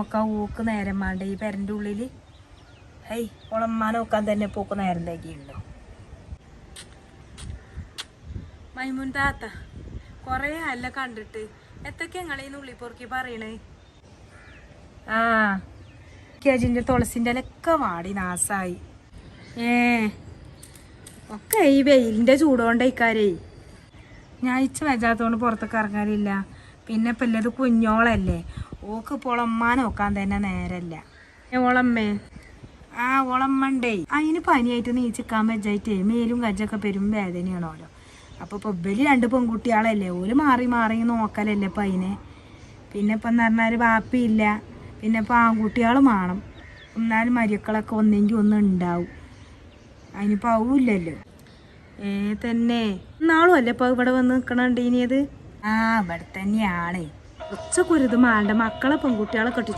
നോക്കാൻ ഊക്ക് നേരം വേണ്ട ഈ പെരൻ്റെ ഉള്ളിൽ. ഹേയ് ഓളമ്മ നോക്കാൻ തന്നെ പോക്ക് നേരം തേക്കിയുണ്ടോ? മൈമുൻ താത്ത കുറേ അല്ല കണ്ടിട്ട്, എത്തൊക്കെ ഞങ്ങളീന്ന് ഉള്ളി പൊറുക്കി പറയണേ? ആ കേജിൻ്റെ തുളസിൻ്റെ ഇലൊക്കെ വാടി നാസായി. ഒക്കെ ഈ വെയിലിൻ്റെ ചൂടുകൊണ്ടേക്കാരേ. ഞാൻ ഇച്ച വെച്ചാത്തോണ്ട് പുറത്തേക്ക് ഇറങ്ങാനില്ല. പിന്നെ ഇപ്പം ഇല്ലത് കുഞ്ഞോളല്ലേ, ഓക്ക് ഇപ്പോൾ ഓളമ്മ നോക്കാൻ തന്നെ നേരല്ല. ഓളമ്മേ? ആ ഓളമ്മണ്ടേ. അതിന് പനിയായിട്ട് നീച്ചിക്കാൻ വെച്ചായിട്ടേ മേലും കജ്ജൊക്കെ പെരും വേദനയാണോലോ. അപ്പോൾ ഇപ്പോൾ ഇവര് 2 പെൺകുട്ടികളല്ലേ, ഓല് മാറി മാറി നോക്കലല്ലേ ഇപ്പം അതിനെ. പിന്നെ ഇപ്പം എന്ന് പറഞ്ഞാൽ വാപ്പിയില്ല, പിന്നെ ഇപ്പം ആൺകുട്ടികളും വേണം. എന്നാലും മരുക്കളൊക്കെ ഒന്നെങ്കിൽ ഒന്നും ഉണ്ടാവും. അതിനിപ്പോൾ ആവില്ലല്ലോ. തന്നെ നാളും അല്ലേ ഇപ്പോൾ ഇവിടെ വന്ന് നിൽക്കണുണ്ട് ഇനിയത്? ആ ഇവിടെ തന്നെയാണ്. ഉച്ച കുരുത് മാണ്ട മക്കളെ പെൺകുട്ടികളെ കെട്ടിച്ചു